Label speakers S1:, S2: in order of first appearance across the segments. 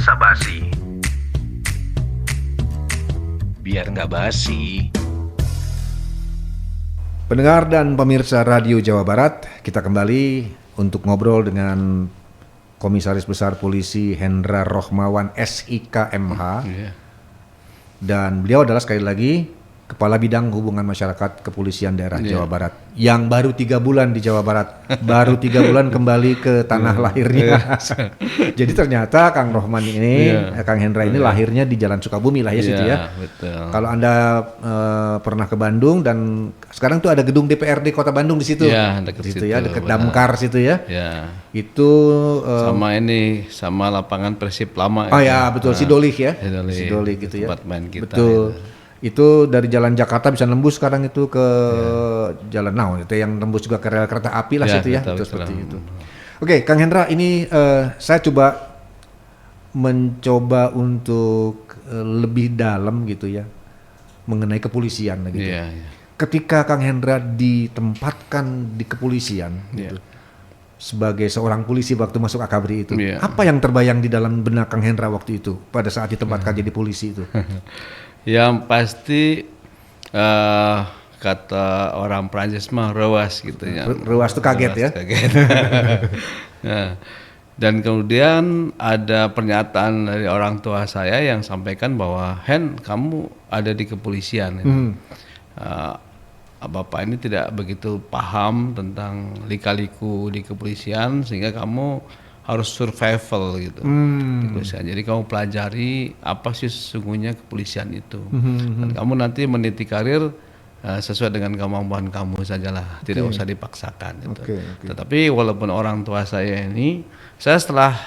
S1: basa-basi. Biar nggak basi.
S2: Pendengar dan pemirsa Radio Jawa Barat, kita kembali untuk ngobrol dengan Komisaris Besar Polisi Hendra Rohmawan SIK MH. Dan beliau adalah sekali lagi Kepala Bidang Hubungan Masyarakat Kepolisian Daerah Jawa Barat yang baru 3 bulan di Jawa Barat, baru 3 bulan kembali ke tanah lahirnya. Jadi ternyata Kang Rohman ini, Kang Hendra ini lahirnya di Jalan Sukabumi lah ya situ ya.
S3: Betul.
S2: Kalau Anda pernah ke Bandung dan sekarang tuh ada gedung DPRD Kota Bandung di situ.
S3: Ya, dekat
S2: situ
S3: situ,
S2: ya, dekat
S3: benar.
S2: Damkar situ ya.
S3: Ya.
S2: Itu
S3: sama lapangan Persib lama.
S2: oh ya betul, Sidolik ya.
S3: Sidolik
S2: gitu ya.
S3: Tempat main kita.
S2: Betul. Itu dari Jalan Jakarta bisa nembus sekarang itu ke Jalan Now itu yang nembus juga ke rel kereta api lah situ ya. Itu seperti itu. Oke, Kang Hendra, ini saya mencoba untuk lebih dalam gitu ya mengenai kepolisian gitu. Ketika Kang Hendra ditempatkan di kepolisian gitu, sebagai seorang polisi waktu masuk Akabri itu, apa yang terbayang di dalam benak Kang Hendra waktu itu pada saat ditempatkan jadi polisi itu?
S3: Yang pasti kata orang Prancis mah rewas gitu ya.
S2: Rewas itu kaget ya.
S3: Kaget. Nah, dan kemudian ada pernyataan dari orang tua saya yang sampaikan bahwa Hen, kamu ada di kepolisian. Bapak ini tidak begitu paham tentang lika-liku di kepolisian sehingga kamu harus survival gitu di kepolisian. Jadi kamu pelajari apa sih sesungguhnya kepolisian itu. Dan kamu nanti meniti karir sesuai dengan kemampuan kamu sajalah, tidak usah dipaksakan gitu. Tetapi walaupun orang tua saya ini, saya setelah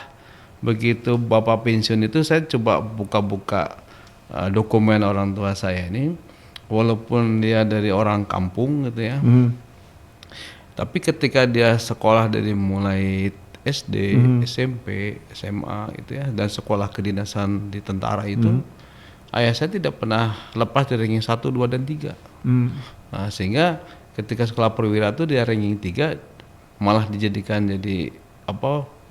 S3: begitu Bapak pensiun itu saya coba buka-buka dokumen orang tua saya ini, walaupun dia dari orang kampung gitu ya. Tapi ketika dia sekolah dari mulai SD, SMP, SMA gitu ya, dan sekolah kedinasan di tentara itu, ayah saya tidak pernah lepas dari ranking 1, 2, dan 3. Nah, sehingga ketika sekolah perwira itu dia ranking 3 malah dijadikan jadi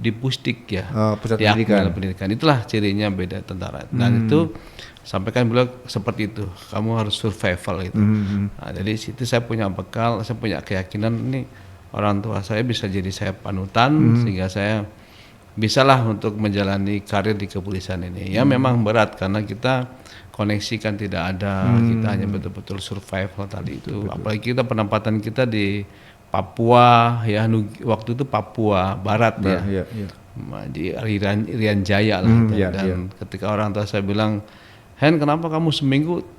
S3: di pusdik ya,
S2: pusat
S3: pendidikan. Itulah cirinya beda tentara. Dan itu sampaikan beliau seperti itu, kamu harus survival gitu. Nah, dari situ saya punya bekal, saya punya keyakinan ini orang tua saya bisa jadi saya panutan sehingga saya bisalah untuk menjalani karir di kepolisian ini. Ya memang berat karena kita koneksi kan tidak ada, kita hanya betul-betul survival tadi itu. Apalagi kita penempatan kita di Papua ya, waktu itu Papua Barat ya. Di Irian Jaya lah. Dan ketika orang tua saya bilang, Hen, kenapa kamu seminggu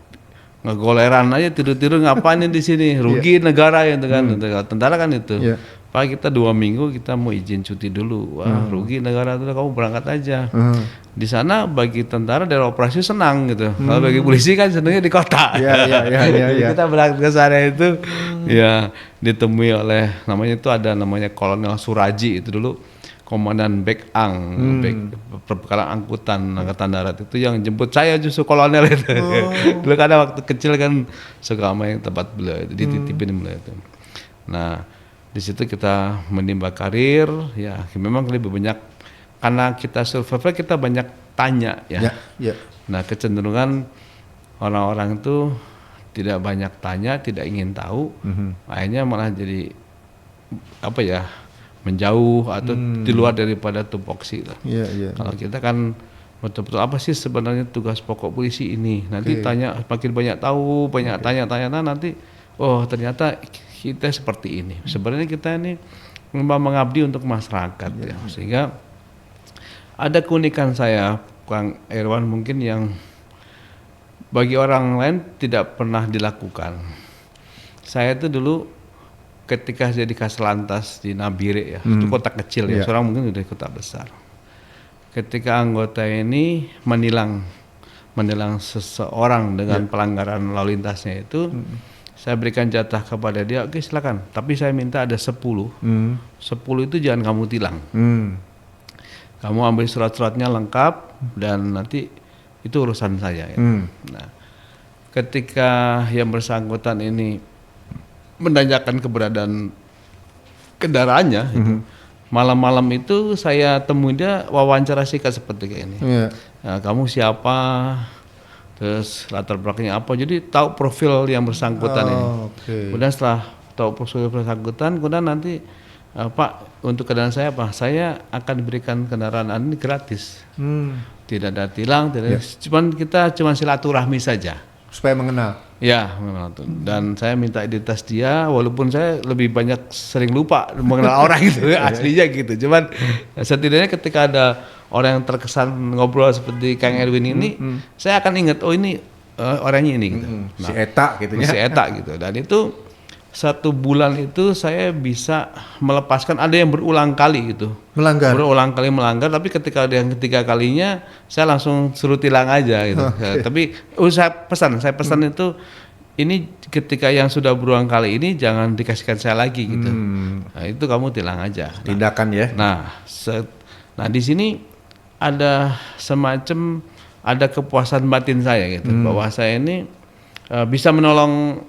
S3: ngegoleran aja tidur-tidur ngapain di sini, rugi negara gitu kan. Tentara kan itu. Pak, kita 2 minggu kita mau izin cuti dulu. Wah, rugi negara itu, kamu berangkat aja. Di sana bagi tentara daerah operasi senang gitu. Kalau bagi polisi kan senangnya di kota. Jadi kita berangkat ke sana itu ya ditemui oleh namanya Kolonel Suraji itu dulu. Komandan Bekang, perbekalan angkutan angkatan darat itu yang jemput saya justru kolonel itu. Dulu kan waktu kecil kan suka main tempat beliau itu, dititipin beliau itu. Nah, di situ kita menimba karir, ya memang lebih banyak karena kita survival kita banyak tanya ya. Nah, kecenderungan orang-orang itu tidak banyak tanya, tidak ingin tahu, akhirnya malah jadi menjauh atau di luar daripada tupoksi lah. Kalau kita kan betul-betul apa sih sebenarnya tugas pokok polisi ini? Nanti tanya, makin banyak tahu, banyak tanya-tanya, nanti ternyata kita seperti ini. Sebenarnya kita ini memang mengabdi untuk masyarakat ya. Sehingga ada keunikan saya, Kang Irwan, mungkin yang bagi orang lain tidak pernah dilakukan. Saya itu dulu ketika jadi Kaslantas di Nabire ya, itu kota kecil ya, seorang mungkin udah kota besar. Ketika anggota ini menilang seseorang dengan pelanggaran lalu lintasnya itu, saya berikan jatah kepada dia, oke silakan, tapi saya minta ada 10. 10 itu jangan kamu tilang. Kamu ambil surat-suratnya lengkap dan nanti itu urusan saya. Ya. Nah, ketika yang bersangkutan ini menanyakan keberadaan kendaraannya, malam-malam itu saya temui dia wawancara singkat seperti kayak ini. Nah, kamu siapa? Terus latar belakangnya apa? Jadi tahu profil yang bersangkutan ini. Kemudian setelah tahu profil bersangkutan, kemudian nanti Pak, untuk kendaraan saya apa? Saya akan diberikan kendaraan ini gratis. Tidak ada tilang, cuman kita silaturahmi saja.
S2: Supaya mengenal.
S3: Ya, mengenal. Dan saya minta identitas dia, walaupun saya lebih banyak sering lupa mengenal orang itu, aslinya gitu. Cuman setidaknya ketika ada orang yang terkesan ngobrol seperti Kang Erwin ini, saya akan ingat, oh ini orangnya ini. Gitu. Nah,
S2: si Eta gitu ya.
S3: Si Eta gitu. Dan itu 1 bulan itu saya bisa melepaskan, ada yang berulang kali gitu. Berulang kali melanggar, tapi ketika ada yang ketiga kalinya saya langsung suruh tilang aja gitu. Tapi saya pesan itu, ini ketika yang sudah berulang kali ini jangan dikasihkan saya lagi gitu. Nah, itu kamu tilang aja.
S2: Tindakan ya.
S3: Nah di sini ada semacam kepuasan batin saya gitu, bahwa saya ini bisa menolong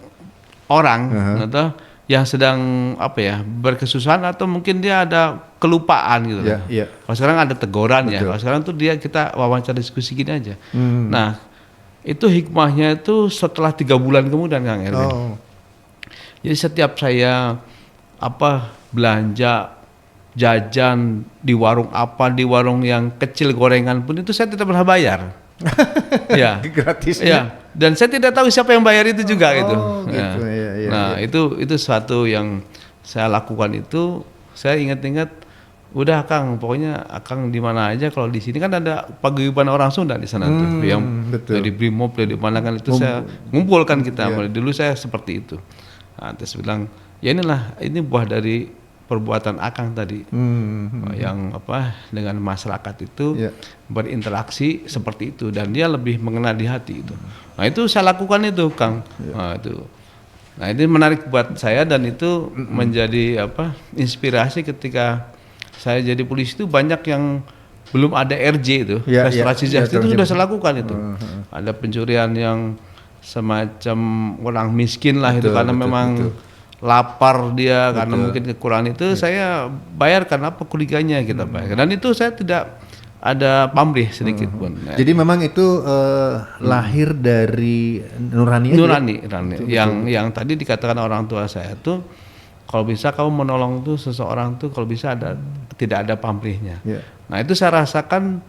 S3: orang atau yang sedang berkesusahan, atau mungkin dia ada kelupaan gitu. Kalau sekarang ada teguran. Betul. Ya. Kalau sekarang tuh kita wawancara diskusi gini aja. Nah, itu hikmahnya itu setelah 3 bulan kemudian Kang Erwin. Jadi setiap saya belanja jajan di warung yang kecil gorengan pun itu saya tidak pernah bayar. Ya,
S2: gratis.
S3: Ya, dan saya tidak tahu siapa yang bayar itu juga gitu.
S2: Gitu.
S3: Nah, itu suatu yang saya lakukan itu. Saya ingat-ingat, udah Kang, pokoknya Akang di mana aja, kalau di sini kan ada paguyuban orang Sunda di sana tuh, yang dari Brimob, dari mana kan itu saya ngumpulkan kita. Dulu saya seperti itu. Nah, terus bilang, ya ini buah dari perbuatan Akang tadi, yang dengan masyarakat itu berinteraksi seperti itu, dan dia lebih mengenal di hati itu. Nah, itu saya lakukan itu Kang. Nah ini menarik buat saya, dan itu menjadi inspirasi ketika saya jadi polisi. Itu banyak yang belum ada RJ itu, restorasi justice itu sudah saya lakukan itu. Ada pencurian yang semacam orang miskin lah itu, karena memang lapar dia, karena mungkin kekurangan itu, saya bayarkan kerugiannya kita bayar. Dan itu saya tidak ada pamrih sedikit pun.
S2: Jadi memang itu lahir dari nurani.
S3: Yang tadi dikatakan orang tua saya tuh, kalau bisa kamu menolong tuh seseorang tuh, kalau bisa tidak ada pamrihnya. Nah, itu saya rasakan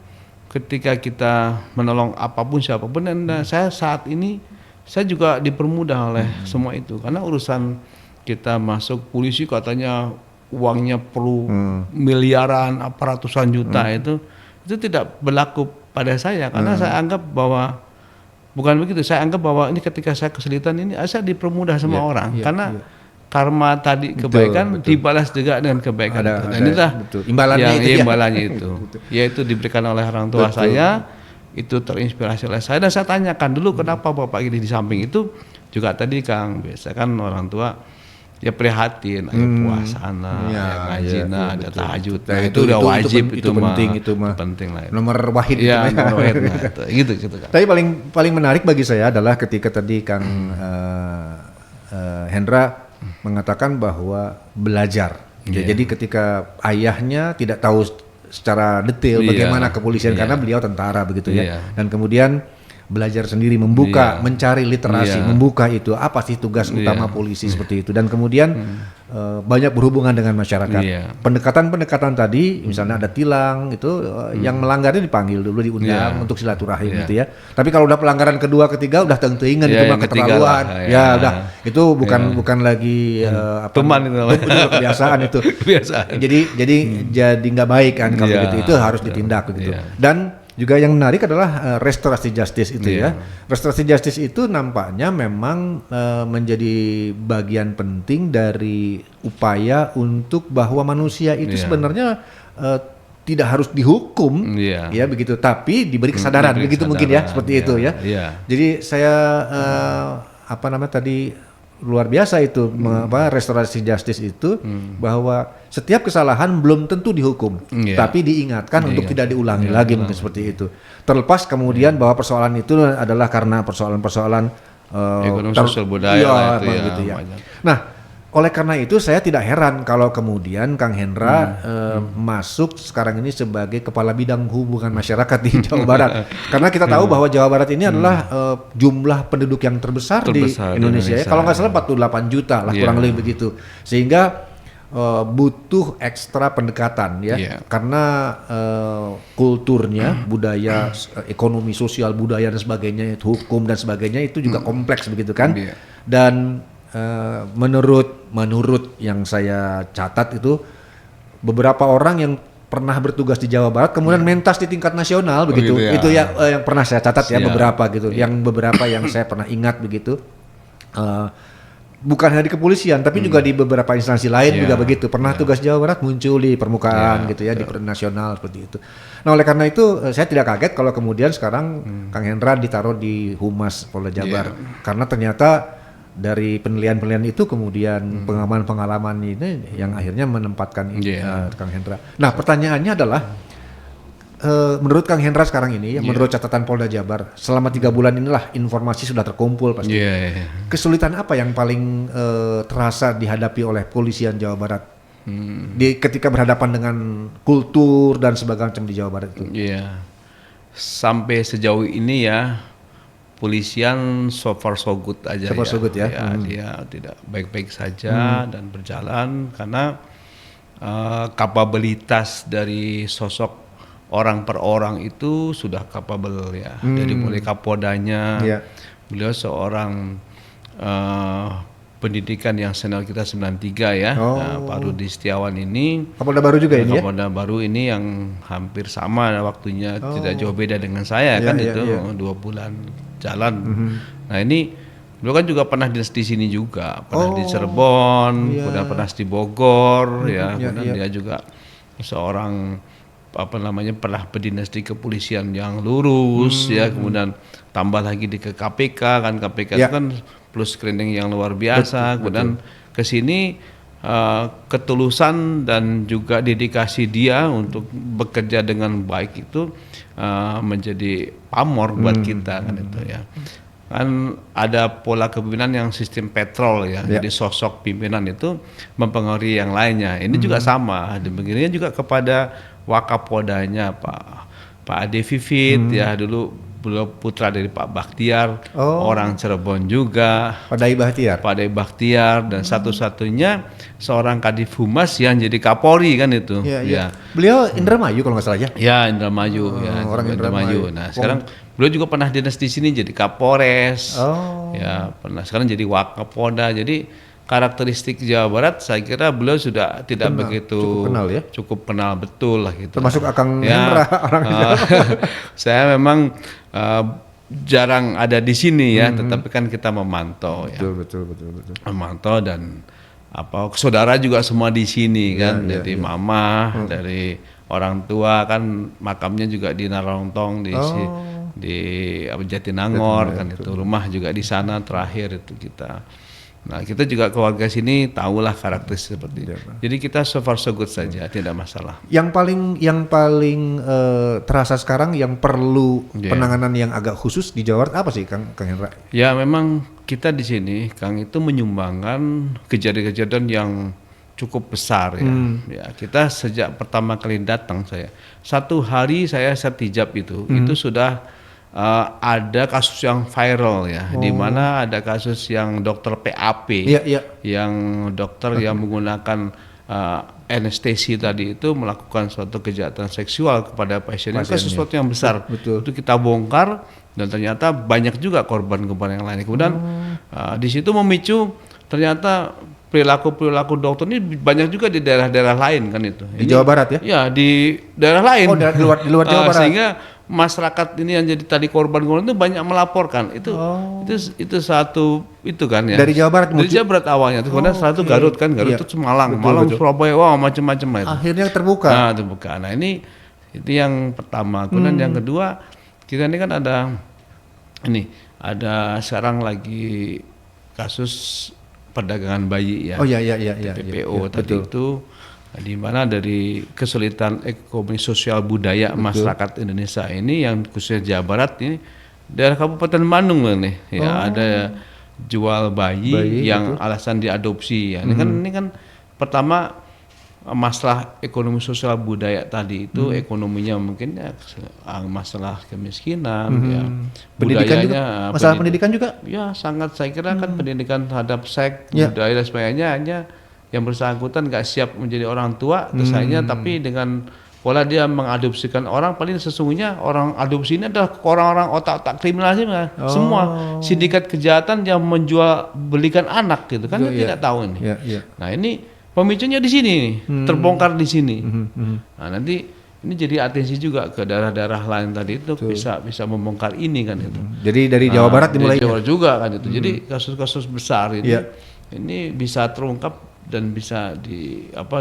S3: ketika kita menolong apapun siapapun. Dan saya saat ini saya juga dipermudah oleh semua itu, karena urusan kita masuk polisi katanya uangnya perlu miliaran, ratusan juta, itu tidak berlaku pada saya, karena saya anggap bahwa bukan begitu. Saya anggap bahwa ini ketika saya kesulitan ini, saya dipermudah sama orang, karena karma tadi kebaikan dibalas juga dengan kebaikan. Dan itulah imbalannya itu, yaitu diberikan oleh orang tua saya. Itu terinspirasi oleh saya, dan saya tanyakan dulu, kenapa Bapak ini di samping itu juga tadi Kang, biasa kan orang tua ya prihatin, ayo puasa ngaji ada tahajud. Nah, itu udah wajib, itu penting lah.
S2: Nomor wahid
S3: nomor wahid gitu kan.
S2: Tapi paling menarik bagi saya adalah ketika tadi Kang Hendra mengatakan bahwa belajar. Jadi ketika ayahnya tidak tahu secara detail bagaimana kepolisian, karena beliau tentara begitu ya. Dan kemudian belajar sendiri, membuka, mencari literasi, membuka itu apa sih tugas utama polisi seperti itu, dan kemudian banyak berhubungan dengan masyarakat. Pendekatan tadi, misalnya ada tilang itu, yang melanggarnya dipanggil dulu, diundang untuk silaturahim gitu ya. Tapi kalau udah pelanggaran kedua, ketiga udah tentuingan itu mah keterlaluan. Udah itu bukan lagi
S3: teman itu
S2: kebiasaan itu. Jadi nggak baik kan kalau begitu, itu harus ditindak gitu. Dan juga yang menarik adalah restorasi justice itu ya. Restorasi justice itu nampaknya memang menjadi bagian penting dari upaya untuk bahwa manusia itu sebenarnya tidak harus dihukum, ya begitu, tapi diberi kesadaran, begitu mungkin ya, seperti itu ya. Jadi saya tadi luar biasa itu restorasi justice itu, bahwa setiap kesalahan belum tentu dihukum, tapi diingatkan untuk tidak diulangi lagi, mungkin seperti itu. Terlepas kemudian bahwa persoalan itu adalah karena persoalan-persoalan
S3: ekonomi sosial budaya
S2: gitu ya. Nah, oleh karena itu saya tidak heran kalau kemudian Kang Hendra masuk sekarang ini sebagai kepala bidang hubungan masyarakat di Jawa Barat. Karena kita tahu bahwa Jawa Barat ini adalah jumlah penduduk yang terbesar di Indonesia. Ya. Kalau nggak salah 48 juta lah kurang lebih begitu. Sehingga butuh ekstra pendekatan ya. Karena kulturnya, budaya, ekonomi, sosial, budaya dan sebagainya, hukum dan sebagainya itu juga kompleks begitu kan. Dan menurut yang saya catat itu beberapa orang yang pernah bertugas di Jawa Barat kemudian mentas di tingkat nasional begitu.
S3: Ya.
S2: Itu ya yang pernah saya catat ya beberapa gitu. Yang beberapa yang saya pernah ingat begitu. Bukan hanya di kepolisian tapi juga di beberapa instansi lain juga begitu. Pernah tugas Jawa Barat muncul di permukaan gitu ya di nasional seperti itu. Nah, oleh karena itu saya tidak kaget kalau kemudian sekarang Kang Hendra ditaruh di Humas Polda Jabar karena ternyata dari penilaian itu kemudian pengalaman-pengalaman ini yang akhirnya menempatkan Kang Hendra. Nah, pertanyaannya adalah menurut Kang Hendra sekarang ini, menurut catatan Polda Jabar, selama 3 bulan inilah informasi sudah terkumpul pasti. Kesulitan apa yang paling terasa dihadapi oleh polisian Jawa Barat ketika berhadapan dengan kultur dan sebagainya di Jawa Barat itu?
S3: Sampai sejauh ini ya. Polisian so far so good aja dia tidak baik-baik saja dan berjalan karena kapabilitas dari sosok orang per orang itu sudah capable ya. Dari mulai Kapoldanya, beliau seorang pendidikan yang senior kita 93 ya. Pak Rudi Setiawan ini
S2: Kapolda baru juga ini
S3: Kapolda baru ini yang hampir sama waktunya, tidak jauh beda dengan saya kan itu 2 bulan jalan. Nah ini beliau kan juga pernah di sini juga, pernah di Cirebon, pernah di Bogor kemudian dia juga seorang pernah berdinas di kepolisian yang lurus kemudian tambah lagi di ke KPK kan, KPK itu kan plus screening yang luar biasa. Kemudian ke sini ketulusan dan juga dedikasi dia untuk bekerja dengan baik itu menjadi pamor buat kita kan itu ya. Kan ada pola kepemimpinan yang sistem petrol ya. Jadi sosok pimpinan itu mempengaruhi yang lainnya. Ini juga sama. Demikian juga kepada Wakapoldanya Pak Ade Vivit ya, dulu beliau putra dari Pak Bakhtiar, orang Cirebon juga. Pak Dai Bakhtiar dan satu-satunya seorang Kadif Humas yang jadi Kapolri kan itu.
S2: Beliau Indramayu kalau nggak salah ya.
S3: Ya Indramayu orang Indramayu. Nah sekarang beliau juga pernah dinas di sini jadi Kapolres. Ya pernah sekarang jadi Wakapolda. Jadi karakteristik Jawa Barat saya kira beliau sudah tidak begitu cukup kenal betul lah gitu.
S2: Termasuk Akang Hendra orang
S3: saya memang jarang ada di sini ya, tetapi kan kita memantau
S2: betul.
S3: Memantau dan saudara juga semua di sini kan, dari mama, dari orang tua kan makamnya juga di Narongtong di Jatinangor kan itu, rumah juga di sana terakhir itu kita. Nah kita juga keluarga sini tahulah karakteristik seperti itu. Jadi kita so far so good saja, tidak masalah.
S2: Yang paling terasa sekarang yang perlu penanganan yang agak khusus di Jawa Barat apa sih Kang Hendra? Ya
S3: memang kita di sini Kang itu menyumbangkan kejadian-kejadian yang cukup besar ya. Ya kita sejak pertama kali datang satu hari saya sertijab itu sudah ada kasus yang viral ya, di mana ada kasus yang dokter PAP, yang dokter yang menggunakan anestesi tadi itu melakukan suatu kejahatan seksual kepada pasien. Itu sesuatu yang besar. Itu kita bongkar dan ternyata banyak juga korban-korban yang lain. Kemudian di situ memicu ternyata perilaku dokter ini banyak juga di daerah-daerah lain kan itu.
S2: Di Jawa Barat ya?
S3: Ya di daerah lain.
S2: Di luar Jawa Barat.
S3: Sehingga masyarakat ini yang jadi tadi korban itu banyak melaporkan itu satu itu kan ya
S2: dari Jawa Barat
S3: awalnya kemudian satu Garut kan Garut itu Malang Surabaya macam-macam itu
S2: akhirnya terbuka.
S3: Nah ini itu yang pertama. Kemudian yang kedua kita ini kan ada sekarang lagi kasus perdagangan bayi ya. PPO tadi itu di mana dari kesulitan ekonomi sosial budaya masyarakat Indonesia ini yang khususnya Jawa Barat ini daerah Kabupaten Bandung loh nih ya ada jual bayi yang alasan diadopsi ya. Ini kan pertama masalah ekonomi sosial budaya tadi itu ekonominya mungkin ya masalah kemiskinan ya,
S2: pendidikan juga, masalah pendidikan juga
S3: ya sangat, saya kira kan pendidikan terhadap seks budaya dan sebagainya, hanya yang bersangkutan nggak siap menjadi orang tua terus hanya, tapi dengan pola dia mengadopsikan orang, paling sesungguhnya orang adopsi ini adalah orang-orang otak-otak kriminal sih, semua sindikat kejahatan yang menjual belikan anak gitu kan, dia tidak tahu ini. Nah ini pemicunya di sini nih, terbongkar di sini. Nah nanti ini jadi atensi juga ke daerah-daerah lain tadi itu bisa membongkar ini kan itu.
S2: Jadi dari Jawa Barat dimulai.
S3: Jawa juga kan itu. Jadi kasus-kasus besar ini bisa terungkap dan bisa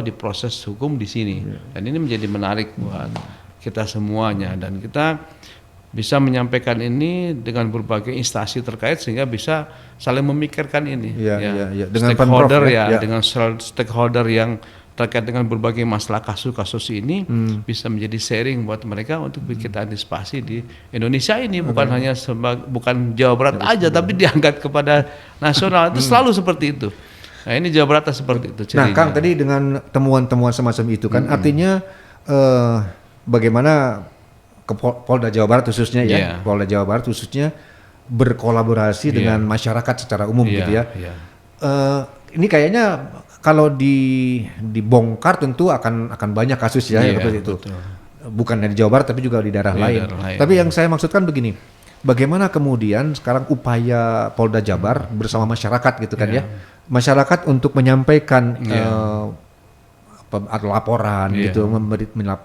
S3: diproses hukum di sini. Dan ini menjadi menarik buat kita semuanya, dan kita bisa menyampaikan ini dengan berbagai instansi terkait sehingga bisa saling memikirkan ini dengan stakeholder dengan stakeholder yang terkait dengan berbagai masalah kasus-kasus ini bisa menjadi sharing buat mereka untuk kita antisipasi di Indonesia ini, bukan hanya bukan Jawa Barat aja tapi diangkat kepada nasional. Itu selalu seperti itu. Nah ini Jawa Barat seperti itu cirinya.
S2: Nah Kang, tadi dengan temuan-temuan semacam itu kan artinya bagaimana Polda Jawa Barat khususnya Polda Jawa Barat khususnya berkolaborasi dengan masyarakat secara umum gitu ya. Ini kayaknya kalau dibongkar tentu akan banyak kasus ya seperti itu. Betul. Bukan di Jawa Barat tapi juga di daerah lain. Tapi yang saya maksudkan begini, bagaimana kemudian sekarang upaya Polda Jabar bersama masyarakat gitu kan ya, masyarakat untuk menyampaikan laporan gitu,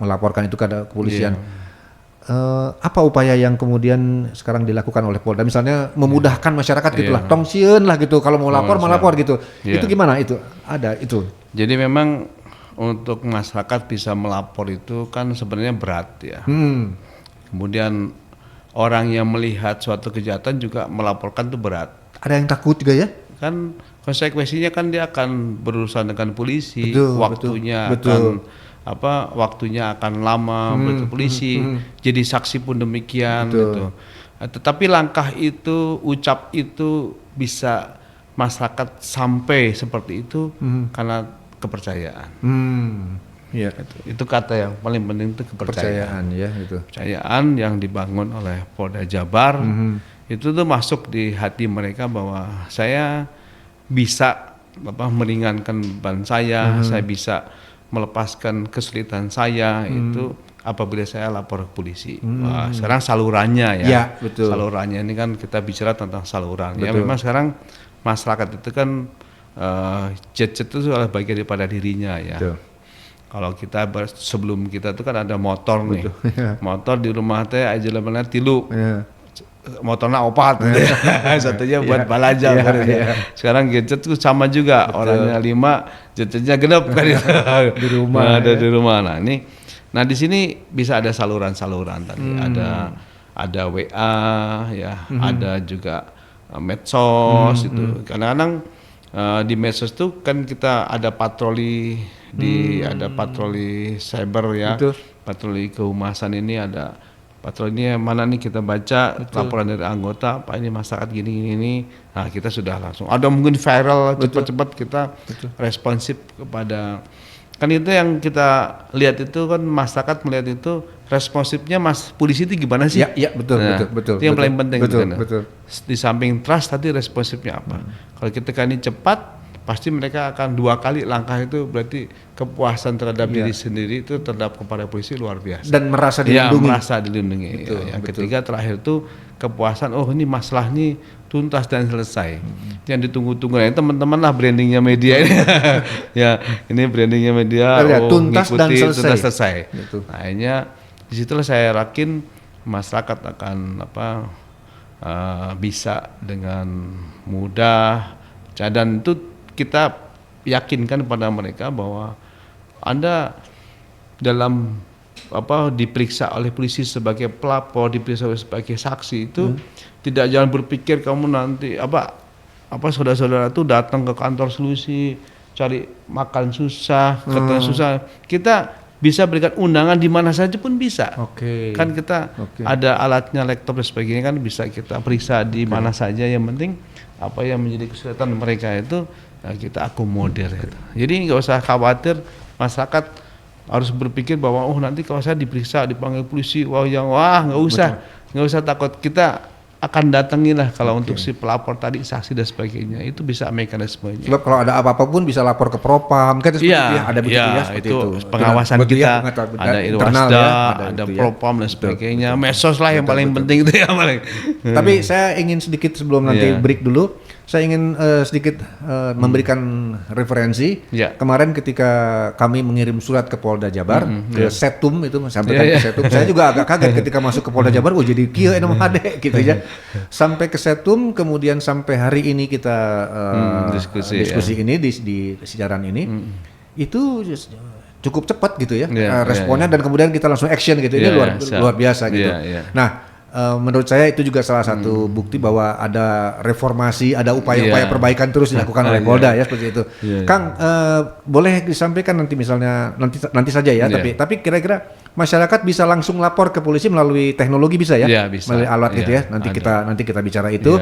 S2: melaporkan itu ke kepolisian. Apa upaya yang kemudian sekarang dilakukan oleh Polda, misalnya memudahkan masyarakat gitulah, tong sieun lah gitu, kalau mau lapor melapor gitu. Itu gimana itu? Ada itu.
S3: Jadi memang untuk masyarakat bisa melapor itu kan sebenarnya berat ya. Kemudian orang yang melihat suatu kejahatan juga melaporkan itu berat.
S2: Ada yang takut juga ya?
S3: Kan konsekuensinya kan dia akan berurusan dengan polisi, waktunya akan lama bertemu polisi, jadi saksi pun demikian gitu. Tetapi langkah itu, ucap itu bisa masyarakat sampai seperti itu karena kepercayaan. Itu kata yang paling penting, itu kepercayaan ya itu. Kepercayaan yang dibangun oleh Polda Jabar itu tuh masuk di hati mereka bahwa saya bisa meringankan beban saya bisa melepaskan kesulitan saya itu apabila saya lapor ke polisi. Wah, sekarang salurannya salurannya ini kan kita bicara tentang saluran. Ya memang sekarang masyarakat itu kan jet itu adalah bagian daripada dirinya ya. Kalau kita sebelum kita itu kan ada motor nih. Motor di rumah teh aja lemana tilu. Motornya opat, satunya buat balaja. Sekarang gadget tuh sama juga, orangnya 5, gadgetnya genep kan di rumah. Ada di rumah. Nah di sini bisa ada saluran-saluran tadi, ada WA ya, ada juga medsos itu. Kadang-kadang di medsos tuh kan kita ada patroli ada patroli cyber ya, patroli kehumasan ini ada. Patrolinya mana nih kita baca laporan dari anggota, Pak ini masyarakat gini. Nah kita sudah langsung. Ada mungkin viral cepat-cepat kita responsif kepada. Kan itu yang kita lihat itu kan masyarakat melihat itu responsifnya polisi itu gimana sih?
S2: Iya betul.
S3: Itu yang paling penting. Betul. Di samping trust tadi responsifnya apa? Kalau kita kan ini cepat, pasti mereka akan 2 kali langkah itu, berarti kepuasan terhadap diri sendiri itu terhadap kepada polisi luar biasa.
S2: Dan merasa dilindungi.
S3: Merasa dilindungi. Yang ketiga terakhir itu kepuasan, ini masalah ini tuntas dan selesai. Yang ditunggu-tunggu teman-teman lah brandingnya media ini. Ya ini brandingnya media.
S2: Tuntas dan selesai.
S3: Akhirnya disitulah saya yakin masyarakat akan bisa dengan mudah, dan itu kita yakinkan pada mereka bahwa Anda dalam diperiksa oleh polisi sebagai pelapor, diperiksa sebagai saksi itu jangan berpikir kamu nanti saudara-saudara itu datang ke kantor solusi cari makan susah, ketemu susah. Kita bisa berikan undangan di mana saja pun bisa. Kan kita ada alatnya, laptop dan sebagainya, kan bisa kita periksa di mana saja. Yang penting apa yang menjadi kesulitan mereka itu kita akomodir gitu. Jadi nggak usah khawatir masyarakat harus berpikir bahwa nanti kalau saya diperiksa dipanggil polisi wah nggak usah takut, kita akan datangilah kalau untuk si pelapor tadi, saksi dan sebagainya, itu bisa mekanismenya.
S2: Sebab kalau ada apa-apa pun bisa lapor ke Propam, kan seperti ada begitu ya, seperti itu.
S3: Pengawasan kita, ada Irwasda, ada
S2: gitu
S3: Propam dan sebagainya, medsos lah yang paling penting itu ya paling.
S2: Tapi saya ingin sedikit sebelum nanti break dulu, saya ingin sedikit memberikan referensi. Kemarin ketika kami mengirim surat ke Polda Jabar, ke Setum itu, sampaikan ke Setum, saya juga agak kaget ketika masuk ke Polda Jabar, jadi kieu anu hade gitu ya. Sampai ke Setum, kemudian sampai hari ini kita diskusi ini di siaran ini, itu cukup cepat gitu ya, responnya dan kemudian kita langsung action gitu, ini luar biasa gitu. Nah, menurut saya itu juga salah satu bukti bahwa ada reformasi, ada upaya-upaya perbaikan terus dilakukan oleh Polda ya, seperti itu. Kang, boleh disampaikan nanti misalnya nanti saja ya, tapi kira-kira masyarakat bisa langsung lapor ke polisi melalui teknologi bisa ya?
S3: Bisa.
S2: Melalui alat gitu ya. Nanti kita bicara itu.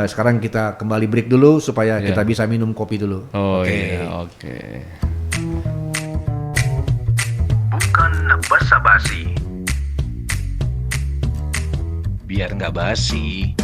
S2: Sekarang kita kembali break dulu supaya kita bisa minum kopi dulu.
S1: Oke. Bukan basa-basi. Biar nggak basi.